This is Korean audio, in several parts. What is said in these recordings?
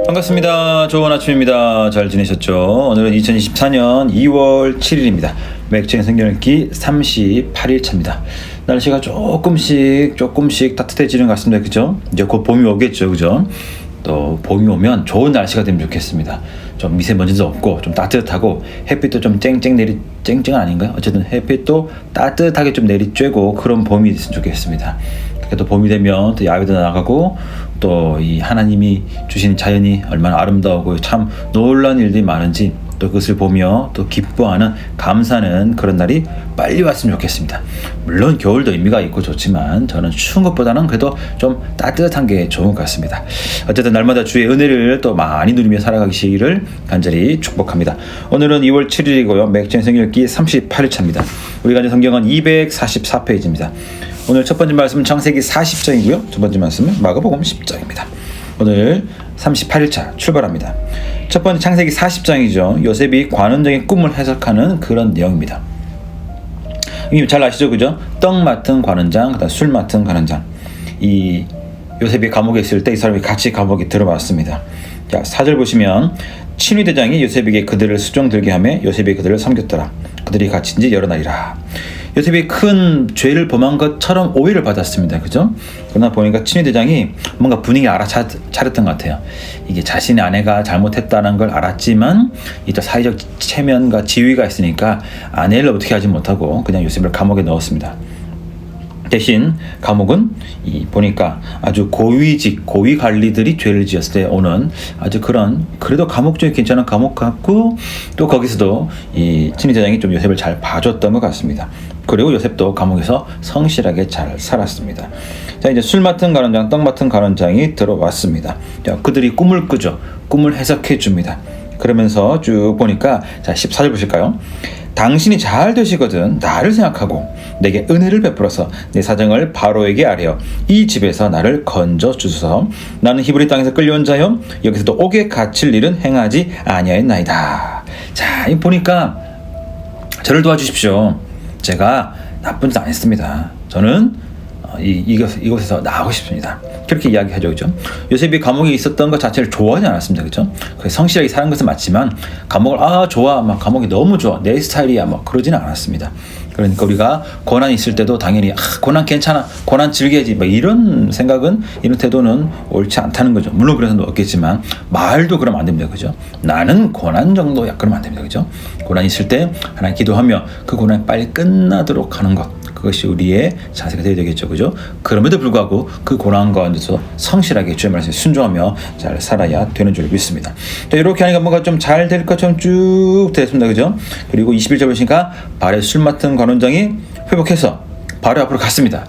반갑습니다. 좋은 아침입니다. 잘 지내셨죠? 오늘은 2024년 2월 7일입니다. 맥주의 성경읽기 38일 차입니다. 날씨가 조금씩 따뜻해지는 것 같습니다. 그죠? 이제 곧 봄이 오겠죠. 그죠? 또 봄이 오면 좋은 날씨가 되면 좋겠습니다. 좀 미세먼지도 없고 좀 따뜻하고 햇빛도 좀 쨍쨍은 아닌가요? 어쨌든 햇빛도 따뜻하게 좀 내리쬐고 그런 봄이 됐으면 좋겠습니다. 또 봄이 되면 또 야외도 나가고 또 이 하나님이 주신 자연이 얼마나 아름다우고 참 놀라운 일들이 많은지 또 그것을 보며 또 기뻐하는 감사하는 그런 날이 빨리 왔으면 좋겠습니다. 물론 겨울도 의미가 있고 좋지만 저는 추운 것보다는 그래도 좀 따뜻한 게 좋은 것 같습니다. 어쨌든 날마다 주의 은혜를 또 많이 누리며 살아가시기를 간절히 축복합니다. 오늘은 2월 7일이고요. 맥주의 성경읽기 38일 차입니다. 우리가 가진 성경은 244페이지입니다. 오늘 첫 번째 말씀은 창세기 40장이고요. 두 번째 말씀은 마가복음 10장입니다. 오늘 38일차 출발합니다. 첫 번째 창세기 40장이죠. 요셉이 관원적인 꿈을 해석하는 그런 내용입니다. 이미 잘 아시죠? 그죠? 떡 맡은 관원장, 그다음 술 맡은 관원장. 이 요셉이 감옥에 있을 때 이 사람이 같이 감옥에 들어왔습니다. 자, 4절 보시면 친위대장이 요셉에게 그들을 수종 들게 하며 요셉이 그들을 섬겼더라. 그들이 갇힌 지 여러 날이라. 요셉이 큰 죄를 범한 것처럼 오해를 받았습니다. 그죠? 그러나 보니까 친위대장이 뭔가 분위기 알아차렸던 것 같아요. 이게 자신의 아내가 잘못했다는 걸 알았지만 또 사회적 체면과 지위가 있으니까 아내를 어떻게 하지 못하고 그냥 요셉을 감옥에 넣었습니다. 대신 감옥은 보니까 아주 고위 관리들이 죄를 지었을 때 오는 아주 그런 그래도 감옥 중에 괜찮은 감옥 같고 또 거기서도 이 친위대장이 좀 요셉을 잘 봐줬던 것 같습니다. 그리고 요셉도 감옥에서 성실하게 잘 살았습니다. 자, 이제 술 맡은 관원장, 떡 맡은 관원장이 들어왔습니다. 자, 그들이 꿈을 꾸죠. 꿈을 해석해 줍니다. 그러면서 쭉 보니까 자, 14절 보실까요? 당신이 잘 되시거든 나를 생각하고 내게 은혜를 베풀어서 내 사정을 바로에게 아뢰어 이 집에서 나를 건져 주소서. 나는 히브리 땅에서 끌려온 자여 여기서도 옥에 갇힐 일은 행하지 아니하였나이다. 자, 이 보니까 저를 도와주십시오. 제가 나쁜 짓 안 했습니다. 저는 이곳에서 나가고 싶습니다. 그렇게 이야기하죠. 그죠? 요셉이 감옥에 있었던 것 자체를 좋아하지 않았습니다. 그죠? 성실하게 사는 것은 맞지만 감옥을 좋아 막 감옥이 너무 좋아 내 스타일이야 막 그러지는 않았습니다. 그러니까 우리가 고난이 있을 때도 당연히 고난 괜찮아 고난 즐겨야지 막 이런 생각은 이런 태도는 옳지 않다는 거죠. 물론 그래서는 없겠지만 말도 그러면 안 됩니다. 그죠? 나는 고난 정도야 그러면 안 됩니다. 그죠? 고난이 있을 때 하나님 기도하며 그 고난이 빨리 끝나도록 하는 것 그것이 우리의 자세가 되어야 되겠죠. 그죠? 그럼에도 불구하고 그 고난 가운데서 성실하게 주의 말씀에 순종하며 잘 살아야 되는 줄 믿습니다. 자, 이렇게 하니까 뭔가 좀 잘 될 것처럼 쭉 됐습니다. 그죠? 그리고 21절 보시니까 발에 술 맡은 관원장이 회복해서 바로 앞으로 갔습니다.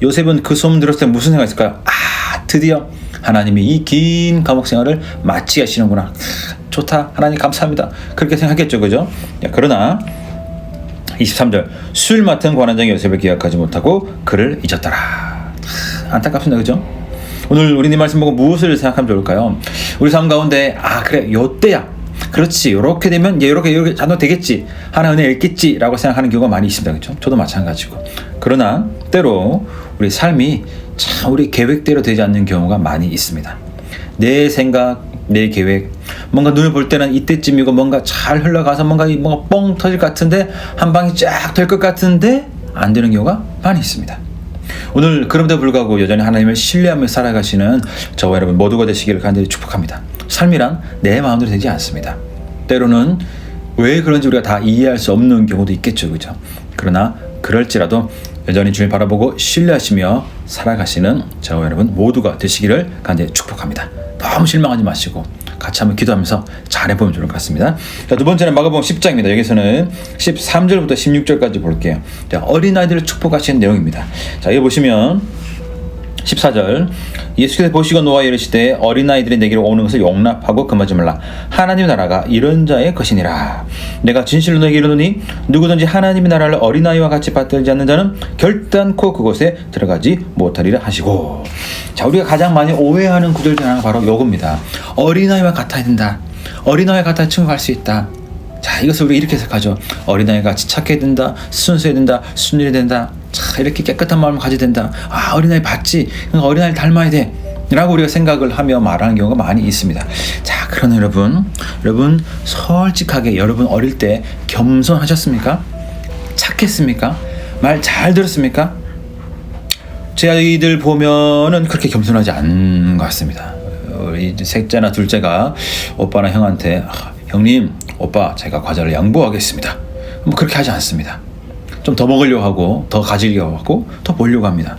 요셉은 그 소문 들었을 때 무슨 생각했을까요? 드디어 하나님이 이 긴 감옥 생활을 마치게 하시는구나. 좋다. 하나님 감사합니다. 그렇게 생각했죠. 그죠? 자, 그러나 23절 술 맡은 관원장이 요셉을 기억하지 못하고 그를 잊었더라. 안타깝습니다. 그죠? 오늘 우리 말씀 보고 무엇을 생각하면 좋을까요? 우리 삶 가운데 그래 요때야 그렇지 요렇게 되면 요렇게 자동 되겠지 하나 은혜 있겠지 라고 생각하는 경우가 많이 있습니다. 그죠? 저도 마찬가지고 그러나 때로 우리 삶이 참 우리 계획대로 되지 않는 경우가 많이 있습니다. 내 생각 내 계획 뭔가 눈을 볼 때는 이때쯤이고 뭔가 잘 흘러가서 뭔가 뻥 터질 것 같은데 한 방이 쫙 될 것 같은데 안 되는 경우가 많이 있습니다. 오늘 그럼에도 불구하고 여전히 하나님을 신뢰하며 살아가시는 저와 여러분 모두가 되시기를 간절히 축복합니다. 삶이란 내 마음대로 되지 않습니다. 때로는 왜 그런지 우리가 다 이해할 수 없는 경우도 있겠죠. 그죠? 그러나 그럴지라도 여전히 주님 바라보고 신뢰하시며 살아가시는 저와 여러분 모두가 되시기를 간절히 축복합니다. 너무 실망하지 마시고 같이 한번 기도하면서 잘해보면 좋을 것 같습니다. 자, 두 번째는 마가복음 10장입니다. 여기서는 13절부터 16절까지 볼게요. 자, 어린아이들을 축복하시는 내용입니다. 자, 여기 보시면 14절 예수께서 보시고 노아 이르시되 어린아이들이 내게로 오는 것을 용납하고 금하지 말라. 하나님의 나라가 이런 자의 것이니라. 내가 진실로 너에게 이르노니 누구든지 하나님의 나라를 어린아이와 같이 받들지 않는 자는 결단코 그곳에 들어가지 못하리라 하시고. 자, 우리가 가장 많이 오해하는 구절 중 하나가 바로 요겁니다. 어린아이와 같아야 된다. 어린아이와 같아 칭송할 수 있다. 자, 이것을 우리가 이렇게 해석하죠. 어린아이가 같이 착해야 된다, 순수해야 된다, 순일해야 된다. 자, 이렇게 깨끗한 마음을 가져야 된다. 어린아이 봤지? 그러니까 어린아이를 닮아야 돼. 라고 우리가 생각을 하며 말하는 경우가 많이 있습니다. 자, 그러나 여러분 솔직하게 여러분 어릴 때 겸손하셨습니까? 착했습니까? 말 잘 들었습니까? 제 아이들 보면은 그렇게 겸손하지 않은 것 같습니다. 우리 셋째나 둘째가 오빠나 형한테 형님, 오빠 제가 과자를 양보하겠습니다. 뭐 그렇게 하지 않습니다. 좀 더 먹으려고 하고 더 가지려고 하고 더 보려고 합니다.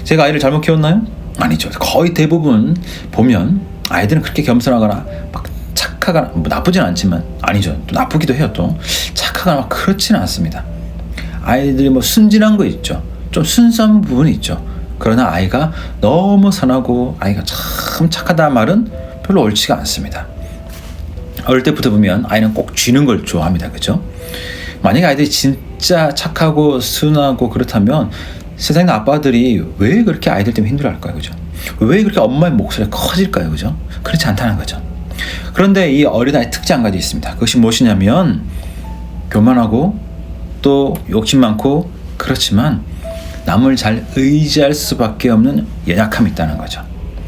제가 아이를 잘못 키웠나요? 아니죠. 거의 대부분 보면 아이들은 그렇게 겸손하거나 막 착하거나 뭐 나쁘진 않지만 아니죠. 또 나쁘기도 해요. 또 착하거나 막 그렇지는 않습니다. 아이들이 뭐 순진한 거 있죠. 좀 순수한 부분이 있죠. 그러나 아이가 너무 선하고 아이가 참 착하다는 말은 별로 옳지가 않습니다. 어릴 때부터 보면 아이는 꼭 쥐는 걸 좋아합니다. 그죠? 만약에 아이들이 진짜 착하고 순하고 그렇다면 세상의 아빠들이 왜 그렇게 아이들 때문에 힘들어할까요? 그죠? 왜 그렇게 엄마의 목소리가 커질까요? 그죠? 그렇지 않다는 거죠. 그런데 이 어린아이의 특징 한 가지 있습니다. 그것이 무엇이냐면 교만하고 또 욕심 많고 그렇지만 남을 잘 의지할 수밖에 없는 연약함이 있다는 거죠.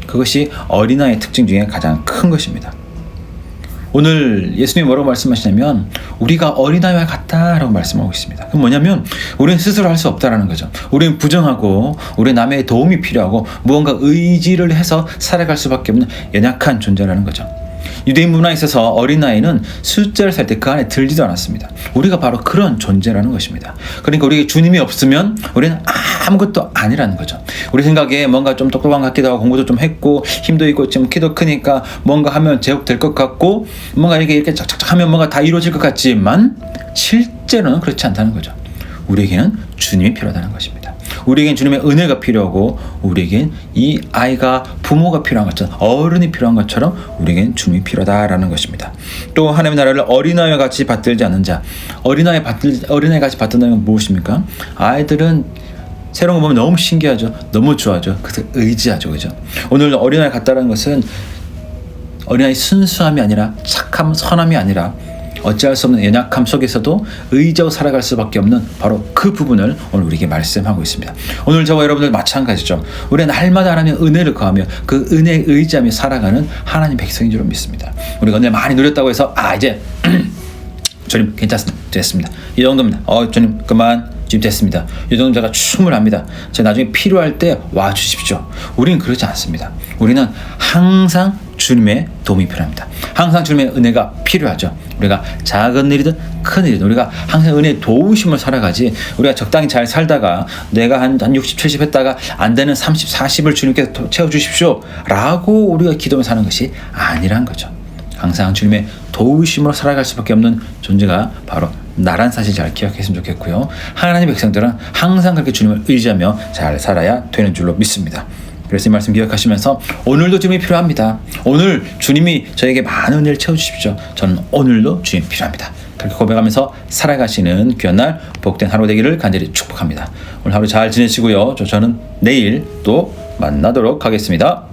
그것이 어린아이의 특징 중에 가장 큰 것입니다. 오늘 예수님이 뭐라고 말씀하시냐면 우리가 어린아이와 같다라고 말씀하고 있습니다. 그럼 뭐냐면 우리는 스스로 할 수 없다라는 거죠. 우리는 부정하고 우리 남의 도움이 필요하고 무언가 의지를 해서 살아갈 수밖에 없는 연약한 존재라는 거죠. 유대인 문화에 있어서 어린아이는 숫자를 살 때 그 안에 들지도 않았습니다. 우리가 바로 그런 존재라는 것입니다. 그러니까 우리에게 주님이 없으면 우리는 아무것도 아니라는 거죠. 우리 생각에 뭔가 좀 똑똑한 것 같기도 하고 공부도 좀 했고 힘도 있고 좀 키도 크니까 뭔가 하면 제법될 것 같고 뭔가 이렇게 착착착 하면 뭔가 다 이루어질 것 같지만 실제로는 그렇지 않다는 거죠. 우리에게는 주님이 필요하다는 것입니다. 우리에겐 주님의 은혜가 필요하고 우리에겐 이 아이가 부모가 필요한 것처럼 어른이 필요한 것처럼 우리에겐 주님이 필요하다라는 것입니다. 또 하나님의 나라를 어린아이와 같이 받들지 않는 자, 어린아이 같이 받든다는 건 무엇입니까? 아이들은 새로운 거 보면 너무 신기하죠. 너무 좋아하죠. 그래서 의지하죠. 그죠? 오늘 어린아이 같다는 것은 어린아이 순수함이 아니라 착함, 선함이 아니라 어찌할 수 없는 연약함 속에서도 의지하고 살아갈 수밖에 없는 바로 그 부분을 오늘 우리에게 말씀하고 있습니다. 오늘 저와 여러분들 마찬가지죠. 우리는 날마다 하나님의 은혜를 구하며 그 은혜에 의지하며 살아가는 하나님 백성인 줄 믿습니다. 우리가 은혜 많이 누렸다고 해서 이제 주님 됐습니다. 이 정도입니다. 주님 그만 지금 됐습니다. 이 정도 제가 충분합니다. 제가 나중에 필요할 때 와주십시오. 우리는 그렇지 않습니다. 우리는 항상 주님의 도움이 필요합니다. 항상 주님의 은혜가 필요하죠. 우리가 작은 일이든 큰 일이든 우리가 항상 은혜의 도우심을 살아가지 우리가 적당히 잘 살다가 내가 한 60, 70 했다가 안 되는 30, 40을 주님께서 채워주십시오 라고 우리가 기도하며 사는 것이 아니란 거죠. 항상 주님의 도우심으로 살아갈 수밖에 없는 존재가 바로 나란 사실 잘 기억했으면 좋겠고요. 하나님의 백성들은 항상 그렇게 주님을 의지하며 잘 살아야 되는 줄로 믿습니다. 그래서 이 말씀 기억하시면서 오늘도 주님이 필요합니다. 오늘 주님이 저에게 많은 은혜를 채워주십시오. 저는 오늘도 주님이 필요합니다. 그렇게 고백하면서 살아가시는 귀한 날 복된 하루 되기를 간절히 축복합니다. 오늘 하루 잘 지내시고요. 저는 내일 또 만나도록 하겠습니다.